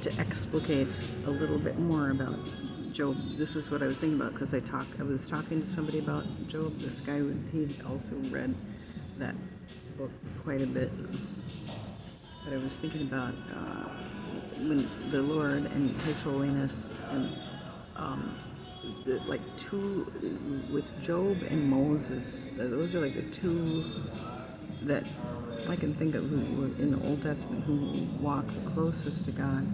to explicate a little bit more about Job, this is what I was thinking about because I was talking to somebody about Job. This guy, he also read that book quite a bit. But I was thinking about when the Lord and His holiness and like two with Job and Moses. Those are like the two that I can think of who were in the Old Testament who walked the closest to God.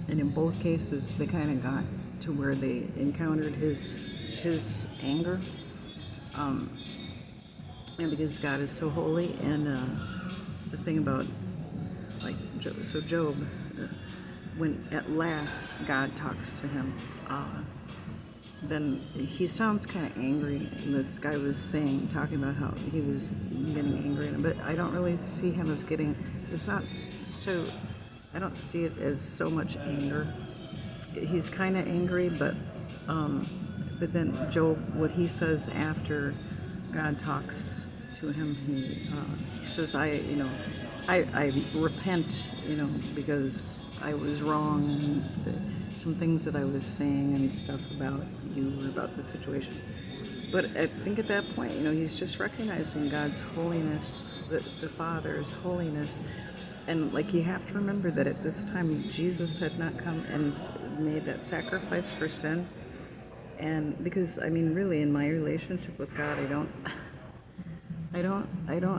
And in both cases, they kind of got to where they encountered His anger. And because God is so holy, and the thing about like Job, when at last God talks to him, then he sounds kind of angry. And this guy was talking about how he was getting angry at him, but I don't really see him as getting. It's not so. I don't see it as so much anger. He's kind of angry, but then Job, what he says after God talks to him, he says, I repent, because I was wrong. Some things that I was saying and stuff about you or about the situation. But I think at that point, he's just recognizing God's holiness, the Father's holiness. And like you have to remember that at this time, Jesus had not come and made that sacrifice for sin. And because, really in my relationship with God, I don't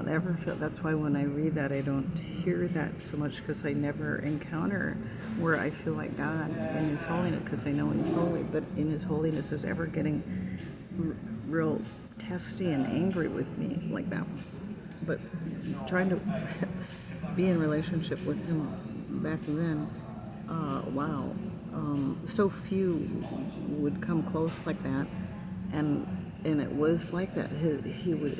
ever feel, that's why when I read that, I don't hear that so much, because I never encounter where I feel like God in His holiness, because I know He's holy, but in His holiness is ever getting real testy and angry with me like that. But trying to be in relationship with Him back then, wow, so few would come close like that, and it was like that. He would.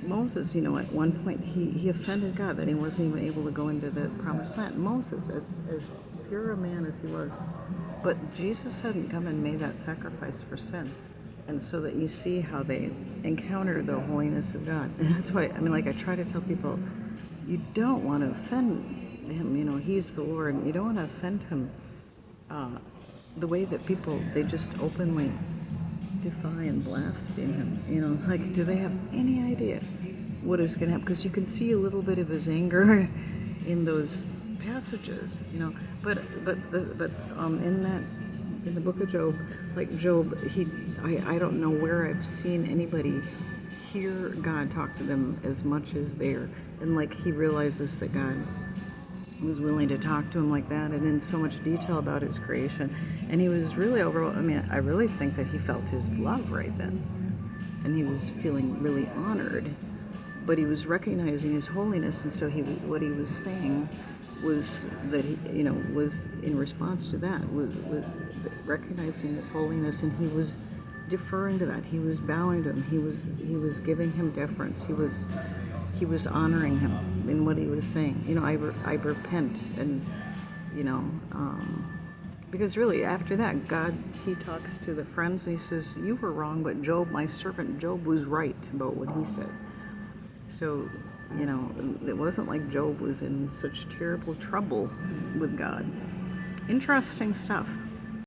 Moses, at one point he offended God that he wasn't even able to go into the promised land. Moses, as pure a man as he was, but Jesus hadn't come and made that sacrifice for sin, and so that you see how they encounter the holiness of God. And that's why, I try to tell people, you don't want to offend Him. He's the Lord, and you don't want to offend Him the way that people, they just openly defy and blaspheme Him. It's like, do they have any idea what is going to happen? Because you can see a little bit of His anger in those passages, But in the book of Job, like Job, I don't know where I've seen anybody hear God talk to them as much as there, and like he realizes that God was willing to talk to him like that and in so much detail about His creation. And he was really I really think that he felt His love right then. And he was feeling really honored. But he was recognizing His holiness, and so what he was saying was that he, was in response to that, was recognizing His holiness, and he was deferring to that. He was bowing to Him. He was giving Him deference. He was honoring Him in what he was saying. I repent, and because really after that, God, He talks to the friends and He says, you were wrong, but Job, my servant Job, was right about what he said. So it wasn't like Job was in such terrible trouble with God. Interesting stuff.